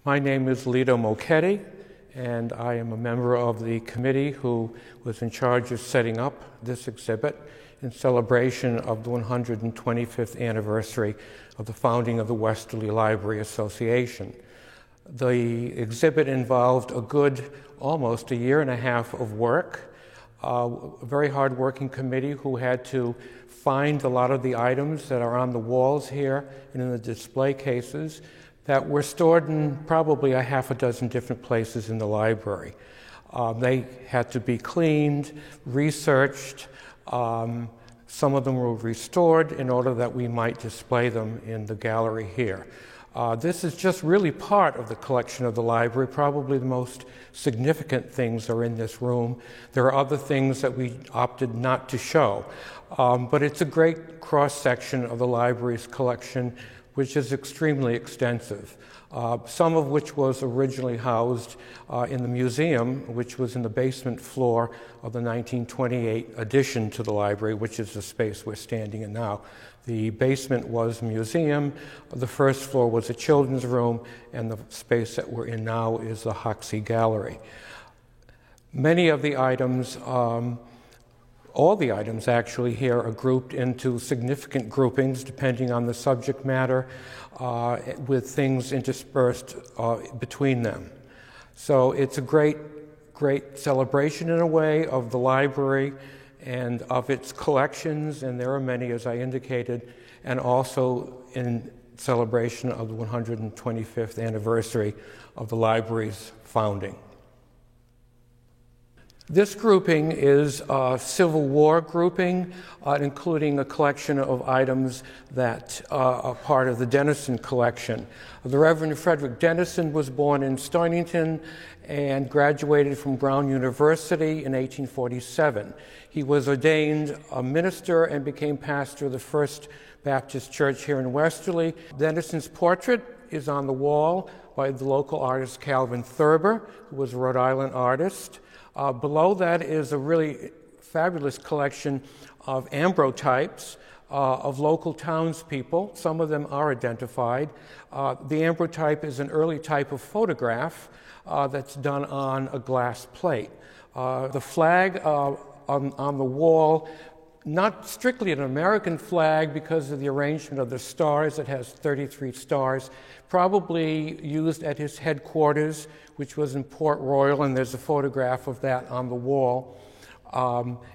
My name is Lito Mochetti, and I am a member of the committee who was in charge of setting up this exhibit in celebration of the 125th anniversary of the founding of the Westerly Library Association. The exhibit involved a good almost a year and a half of work, a very hard-working committee who had to find a lot of the items that are on the walls here and in the display cases that were stored in probably a half a dozen different places in the library. They had to be cleaned, researched. Some of them were restored in order that we might display them in the gallery here. This is just really part of the collection of the library. Probably the most significant things are in this room. There are other things that we opted not to show, but it's a great cross-section of the library's collection, which is extremely extensive, some of which was originally housed in the museum, which was in the basement floor of the 1928 addition to the library, which is the space we're standing in now. The basement was a museum, the first floor was a children's room, and the space that we're in now is the Hoxie Gallery. Many of the items, all the items actually here are grouped into significant groupings depending on the subject matter, with things interspersed between them. So it's a great celebration in a way of the library and of its collections, and there are many, as I indicated, and also in celebration of the 125th anniversary of the library's founding. This grouping is a Civil War grouping, including a collection of items that are part of the Dennison collection. The Reverend Frederick Dennison was born in Stonington and graduated from Brown University in 1847. He was ordained a minister and became pastor of the First Baptist Church here in Westerly. Dennison's portrait is on the wall by the local artist Calvin Thurber, who was a Rhode Island artist. Below that is a really fabulous collection of ambrotypes of local townspeople. Some of them are identified. The ambrotype is an early type of photograph that's done on a glass plate. The flag on the wall, not strictly an American flag because of the arrangement of the stars. It has 33 stars, probably used at his headquarters, which was in Port Royal, and there's a photograph of that on the wall.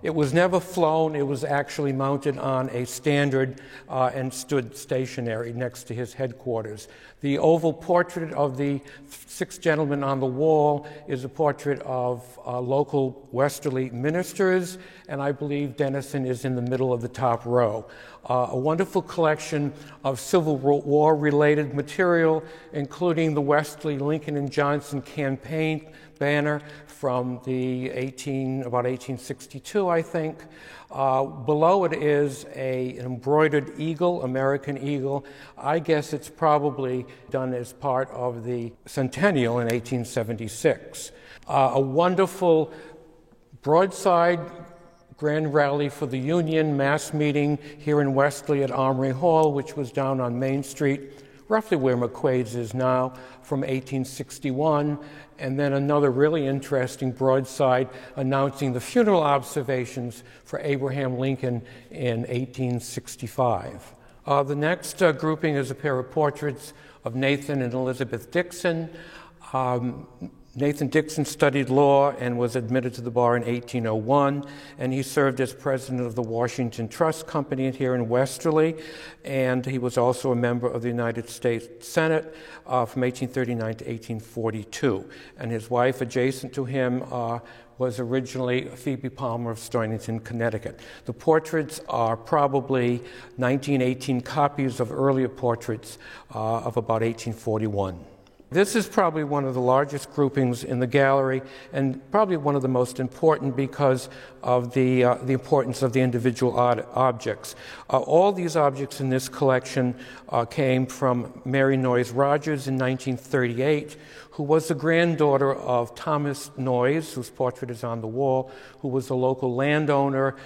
It was never flown. It was actually mounted on a standard and stood stationary next to his headquarters. The oval portrait of the six gentlemen on the wall is a portrait of local Westerly ministers, and I believe Dennison is in the middle of the top row. A wonderful collection of Civil War-related material, including the Westerly Lincoln and Johnson campaign banner from about 1862, I think. Below it is an embroidered eagle, American eagle. I guess it's probably done as part of the centennial in 1876. A wonderful broadside grand rally for the Union mass meeting here in Westerly at Armory Hall, which was down on Main Street, roughly where McQuaid's is now, from 1861, and then another really interesting broadside announcing the funeral observations for Abraham Lincoln in 1865. The next grouping is a pair of portraits of Nathan and Elizabeth Dixon. Nathan Dixon studied law and was admitted to the bar in 1801, and he served as president of the Washington Trust Company here in Westerly, and he was also a member of the United States Senate from 1839 to 1842. And his wife, adjacent to him, was originally Phoebe Palmer of Stonington, Connecticut. The portraits are probably 1918 copies of earlier portraits of about 1841. This is probably one of the largest groupings in the gallery, and probably one of the most important because of the importance of the individual objects. All these objects in this collection came from Mary Noyes Rogers in 1938, who was the granddaughter of Thomas Noyes, whose portrait is on the wall, who was a local landowner,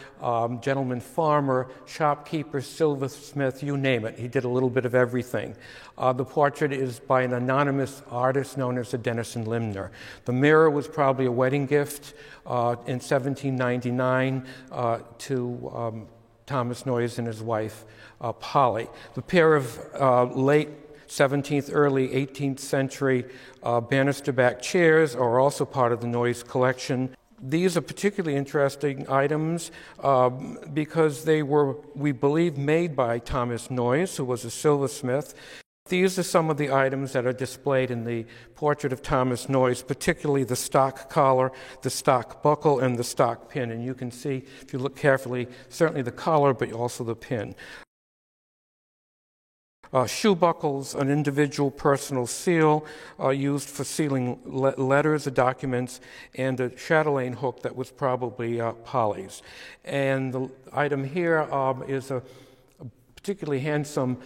gentleman farmer, shopkeeper, silversmith, you name it. He did a little bit of everything. The portrait is by an anonymous anonymous artist known as the Denison Limner. The mirror was probably a wedding gift in 1799 to Thomas Noyes and his wife, Polly. The pair of late 17th, early 18th century banister-back chairs are also part of the Noyes collection. These are particularly interesting items because they were, we believe, made by Thomas Noyes, who was a silversmith. These are some of the items that are displayed in the portrait of Thomas Noyes, particularly the stock collar, the stock buckle, and the stock pin. And you can see, if you look carefully, certainly the collar, but also the pin. Shoe buckles, an individual personal seal used for sealing letters or documents, and a chatelaine hook that was probably Polly's. And the item here is a particularly handsome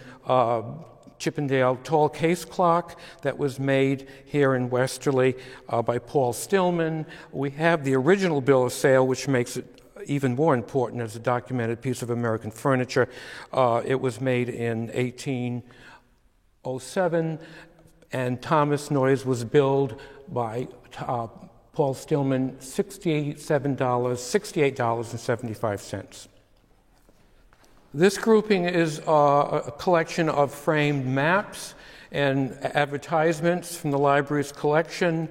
Chippendale tall case clock that was made here in Westerly by Paul Stillman. We have the original bill of sale, which makes it even more important as a documented piece of American furniture. It was made in 1807, and Thomas Noyes was billed by Paul Stillman $68.75. This grouping is a collection of framed maps and advertisements from the library's collection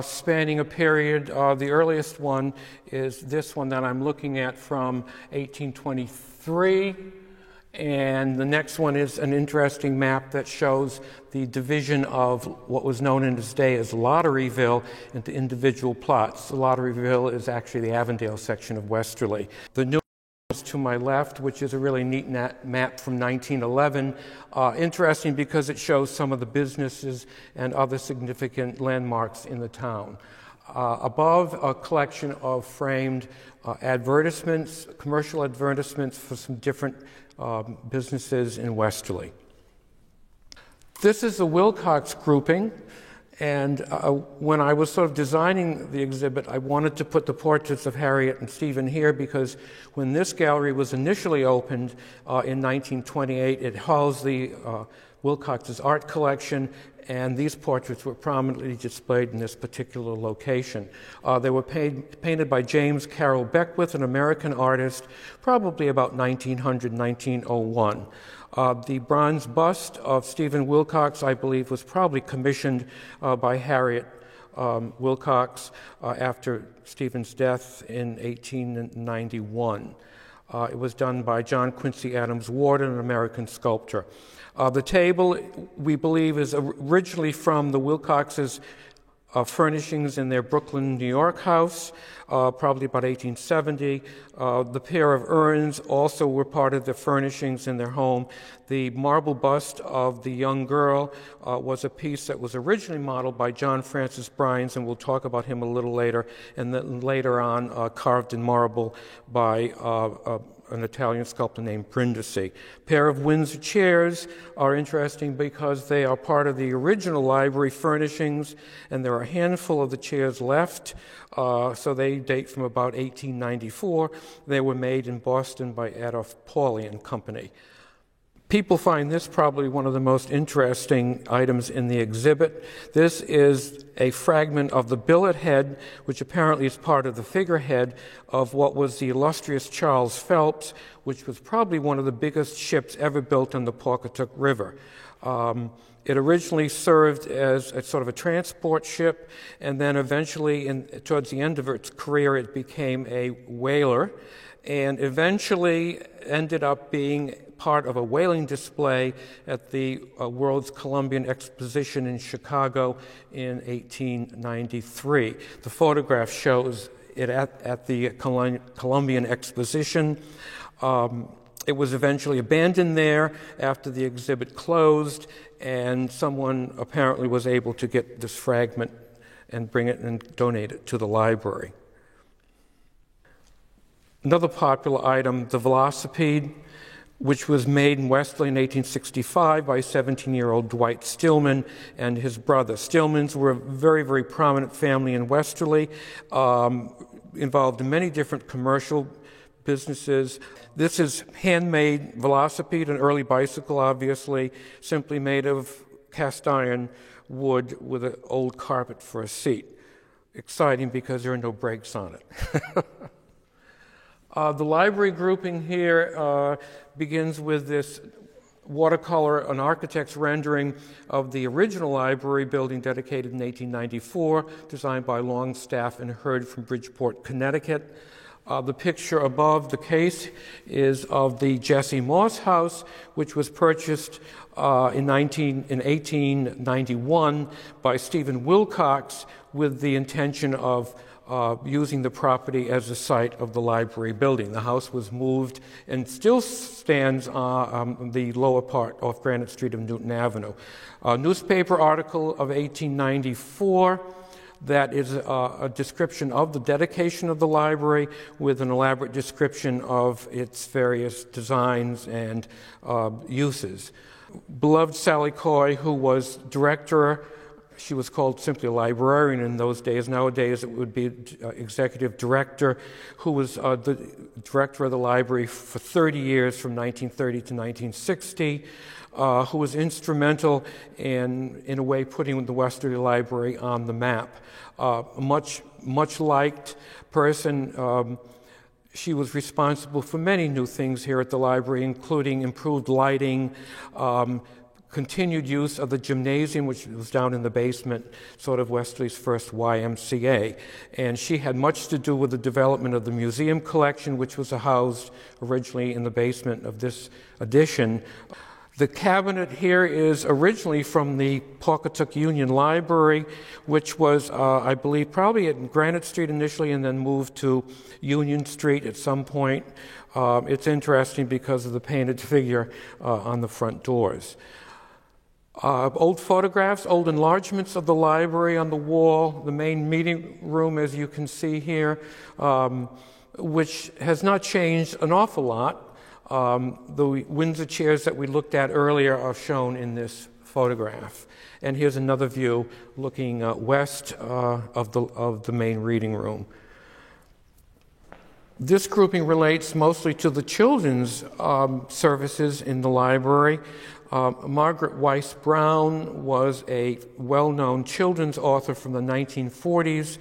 spanning a period. The earliest one is this one that I'm looking at from 1823, and the next one is an interesting map that shows the division of what was known in this day as Lotteryville into individual plots. Lotteryville is actually the Avondale section of Westerly. The new to my left, which is a really neat map from 1911. Interesting because it shows some of the businesses and other significant landmarks in the town. Above, a collection of framed advertisements, commercial advertisements for some different businesses in Westerly. This is the Wilcox grouping. And when I was sort of designing the exhibit, I wanted to put the portraits of Harriet and Stephen here because when this gallery was initially opened in 1928, it housed the Wilcox's art collection, and these portraits were prominently displayed in this particular location. They were painted by James Carroll Beckwith, an American artist, probably about 1900, 1901. The bronze bust of Stephen Wilcox, I believe, was probably commissioned by Harriet Wilcox after Stephen's death in 1891. It was done by John Quincy Adams Ward, an American sculptor. The table, we believe, is originally from the Wilcoxes' furnishings in their Brooklyn, New York house, probably about 1870. The pair of urns also were part of the furnishings in their home. The marble bust of the young girl was a piece that was originally modeled by John Francis Bryans, and we'll talk about him a little later, and then later on carved in marble by an Italian sculptor named Brindisi. A pair of Windsor chairs are interesting because they are part of the original library furnishings, and there are a handful of the chairs left, so they date from about 1894. They were made in Boston by Adolph Pauley and Company. People find this probably one of the most interesting items in the exhibit. This is a fragment of the billet head, which apparently is part of the figurehead of what was the illustrious Charles Phelps, which was probably one of the biggest ships ever built on the Pawcatuck River. It originally served as a sort of a transport ship, and then eventually, towards the end of its career, it became a whaler, and eventually ended up being part of a whaling display at the World's Columbian Exposition in Chicago in 1893. The photograph shows it at the Columbian Exposition. It was eventually abandoned there after the exhibit closed, and someone apparently was able to get this fragment and bring it and donate it to the library. Another popular item, the Velocipede, which was made in Westerly in 1865 by 17-year-old Dwight Stillman and his brother. Stillmans were a very, very prominent family in Westerly, involved in many different commercial businesses. This is handmade Velocipede, an early bicycle, obviously, simply made of cast iron wood with an old carpet for a seat. Exciting because there are no brakes on it. The library grouping here begins with this watercolor, an architect's rendering of the original library building dedicated in 1894, designed by Longstaff and Hurd from Bridgeport, Connecticut. The picture above the case is of the Jesse Moss House, which was purchased in 1891 by Stephen Wilcox with the intention of using the property as the site of the library building. The house was moved and still stands on the lower part off Granite Street of Newton Avenue. A newspaper article of 1894 that is a description of the dedication of the library with an elaborate description of its various designs and uses. Beloved Sally Coy, who was director, she was called simply a librarian in those days. Nowadays it would be executive director, who was the director of the library for 30 years from 1930 to 1960, who was instrumental in a way putting the Westerly Library on the map. Much liked person. She was responsible for many new things here at the library, including improved lighting, continued use of the gymnasium, which was down in the basement, sort of Westerly's first YMCA. And she had much to do with the development of the museum collection, which was housed originally in the basement of this addition. The cabinet here is originally from the Pawcatuck Union Library, which was, I believe, probably at Granite Street initially and then moved to Union Street at some point. It's interesting because of the painted figure on the front doors. Old photographs, old enlargements of the library on the wall, the main meeting room, as you can see here, which has not changed an awful lot. The Windsor chairs that we looked at earlier are shown in this photograph. And here's another view looking west of the main reading room. This grouping relates mostly to the children's services in the library. Margaret Weiss Brown was a well-known children's author from the 1940s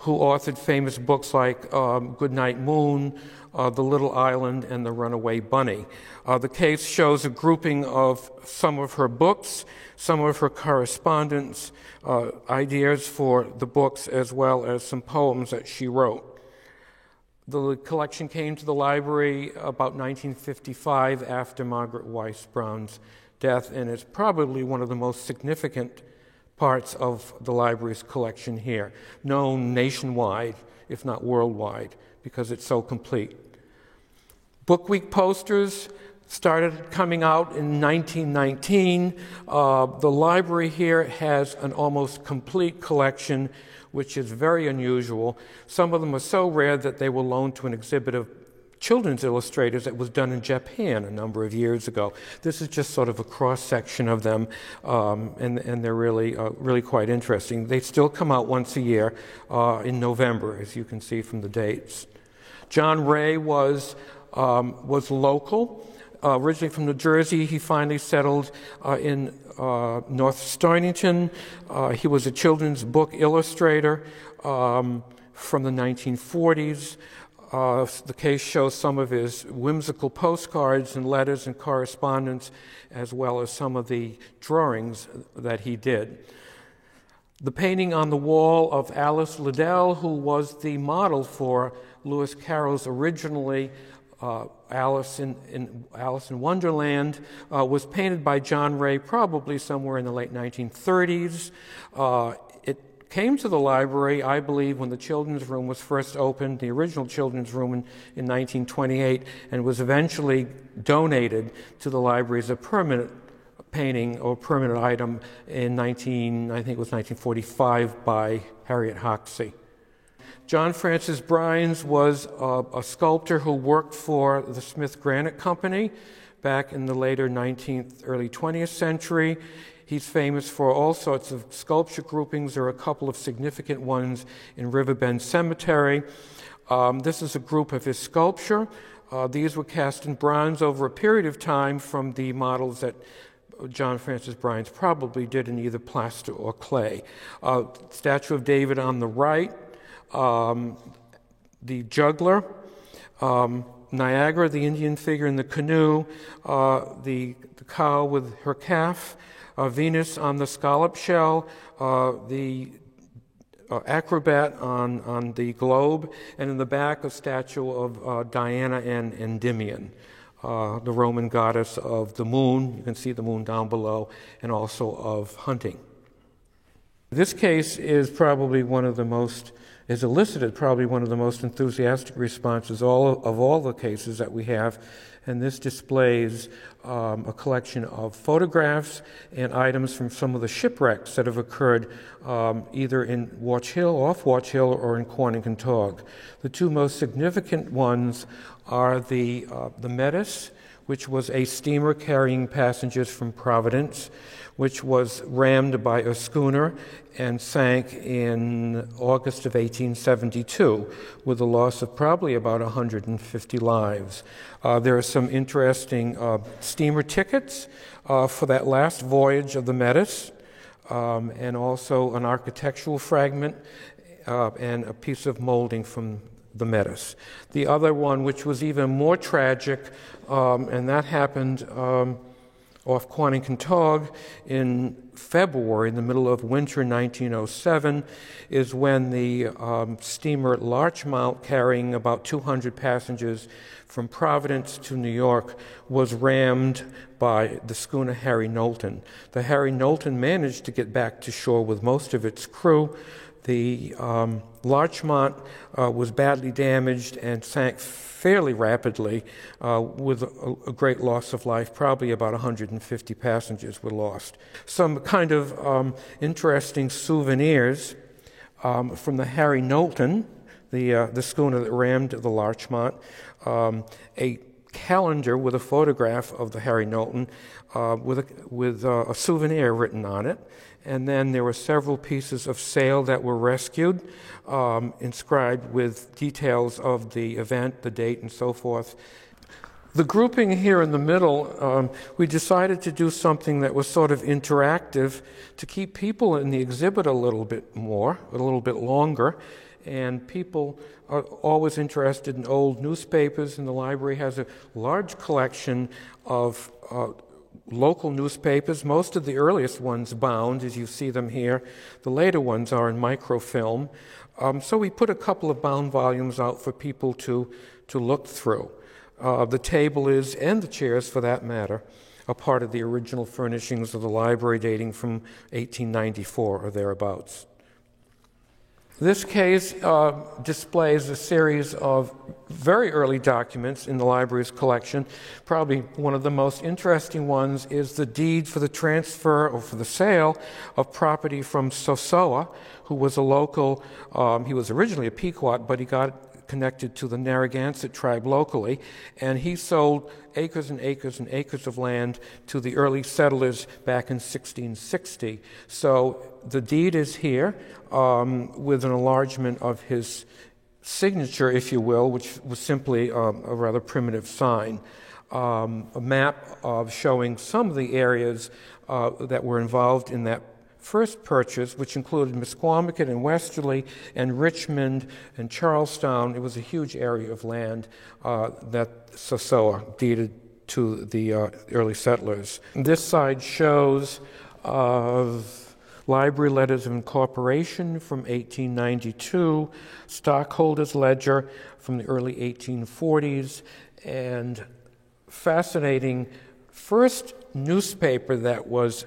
who authored famous books like Goodnight Moon, The Little Island, and The Runaway Bunny. The case shows a grouping of some of her books, some of her correspondence, ideas for the books, as well as some poems that she wrote. The collection came to the library about 1955 after Margaret Weiss Brown's death, and it's probably one of the most significant parts of the library's collection here, known nationwide, if not worldwide, because it's so complete. Book Week posters started coming out in 1919. The library here has an almost complete collection, which is very unusual. Some of them are so rare that they were loaned to an exhibit of children's illustrators that was done in Japan a number of years ago. This is just sort of a cross-section of them, and they're really quite interesting. They still come out once a year in November, as you can see from the dates. John Ray was local. Originally from New Jersey, he finally settled in North Stonington. He was a children's book illustrator from the 1940s. The case shows some of his whimsical postcards and letters and correspondence, as well as some of the drawings that he did. The painting on the wall of Alice Liddell, who was the model for Lewis Carroll's originally Alice in Wonderland, was painted by John Ray probably somewhere in the late 1930s. It came to the library, I believe, when the children's room was first opened, the original children's room in 1928, and was eventually donated to the library as a permanent painting or permanent item in 1945 by Harriet Hoxsey. John Francis Bryans was a sculptor who worked for the Smith Granite Company back in the later 19th, early 20th century. He's famous for all sorts of sculpture groupings. There are a couple of significant ones in Riverbend Cemetery. This is a group of his sculpture. These were cast in bronze over a period of time from the models that John Francis Bryan's probably did in either plaster or clay. Statue of David on the right, the juggler, Niagara, the Indian figure in the canoe, the cow with her calf, Venus on the scallop shell, the acrobat on the globe, and in the back a statue of Diana and Endymion, the Roman goddess of the moon. You can see the moon down below, and also of hunting. This case is probably has elicited probably one of the most enthusiastic responses of all the cases that we have, and this displays a collection of photographs and items from some of the shipwrecks that have occurred either in Watch Hill, off Watch Hill, or in Quanticontog. The two most significant ones are the Metis, which was a steamer carrying passengers from Providence, which was rammed by a schooner and sank in August of 1872 with a loss of probably about 150 lives. There are some interesting steamer tickets for that last voyage of the Metis, and also an architectural fragment and a piece of molding from the Metis. The other one, which was even more tragic, and that happened off Quanticontog in February, in the middle of winter 1907, is when the steamer Larchmont, carrying about 200 passengers from Providence to New York, was rammed by the schooner Harry Knowlton. The Harry Knowlton managed to get back to shore with most of its crew. The Larchmont was badly damaged and sank fairly rapidly with a great loss of life. Probably about 150 passengers were lost. Some kind of interesting souvenirs from the Harry Knowlton, the schooner that rammed the Larchmont, a calendar with a photograph of the Harry Knowlton with a souvenir written on it. And then there were several pieces of sail that were rescued, inscribed with details of the event, the date, and so forth. The grouping here in the middle, we decided to do something that was sort of interactive to keep people in the exhibit a little bit longer. And people are always interested in old newspapers, and the library has a large collection of local newspapers, most of the earliest ones bound, as you see them here. The later ones are in microfilm. So we put a couple of bound volumes out for people to look through. The table is, and the chairs for that matter, a part of the original furnishings of the library dating from 1894 or thereabouts. This case displays a series of very early documents in the library's collection. Probably one of the most interesting ones is the deed for the transfer or for the sale of property from Sosoa, who was a local, he was originally a Pequot, but he got connected to the Narragansett tribe locally, and he sold acres and acres and acres of land to the early settlers back in 1660. So the deed is here with an enlargement of his signature, if you will, which was simply a rather primitive sign. A map showing some of the areas that were involved in that first purchase, which included Misquamicut and Westerly and Richmond and Charlestown. It was a huge area of land that Sosoa deeded to the early settlers. This side shows library letters of incorporation from 1892, stockholders' ledger from the early 1840s, and fascinating first newspaper that was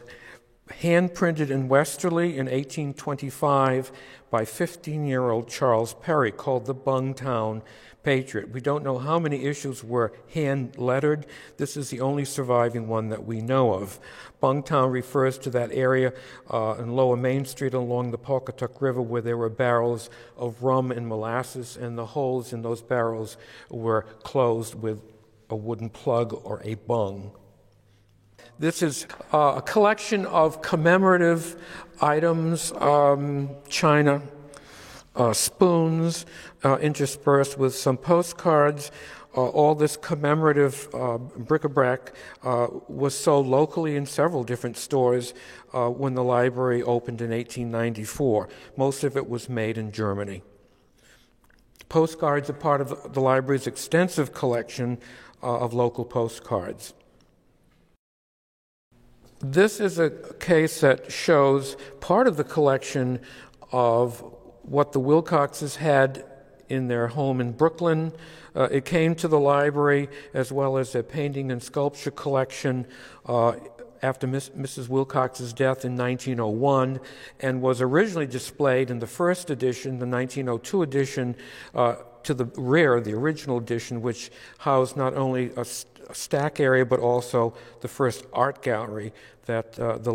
hand-printed in Westerly in 1825 by 15-year-old Charles Perry, called the Bungtown Patriot. We don't know how many issues were hand-lettered. This is the only surviving one that we know of. Bungtown refers to that area in Lower Main Street along the Pawcatuck River where there were barrels of rum and molasses, and the holes in those barrels were closed with a wooden plug or a bung. This is a collection of commemorative items, china, spoons, interspersed with some postcards. All this commemorative bric-a-brac was sold locally in several different stores when the library opened in 1894. Most of it was made in Germany. Postcards are part of the library's extensive collection of local postcards. This is a case that shows part of the collection of what the Wilcoxes had in their home in Brooklyn. It came to the library as well as a painting and sculpture collection after Mrs. Wilcox's death in 1901, and was originally displayed in the first edition, the 1902 edition, to the rear, the original edition, which housed not only a stack area but also the first art gallery that the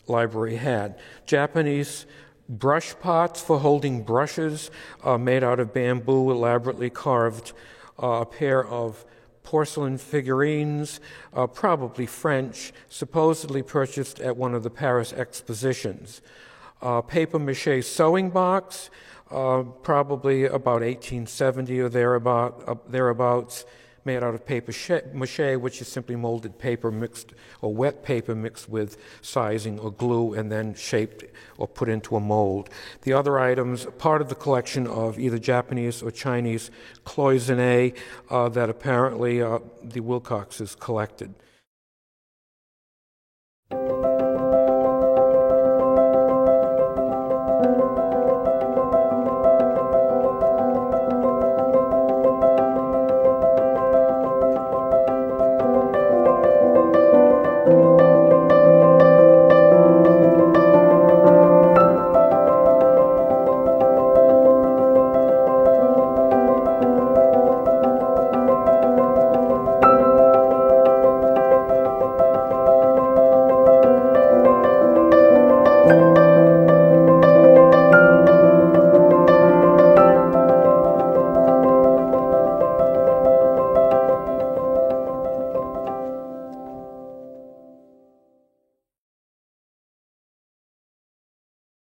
library had. Japanese brush pots for holding brushes made out of bamboo, elaborately carved, a pair of porcelain figurines, probably French, supposedly purchased at one of the Paris expositions. Papier-mâché sewing box, probably about 1870 or thereabouts, made out of papier-mâché, which is simply molded paper mixed, or wet paper mixed with sizing or glue and then shaped or put into a mold. The other items, part of the collection of either Japanese or Chinese cloisonné that apparently the Wilcoxes collected.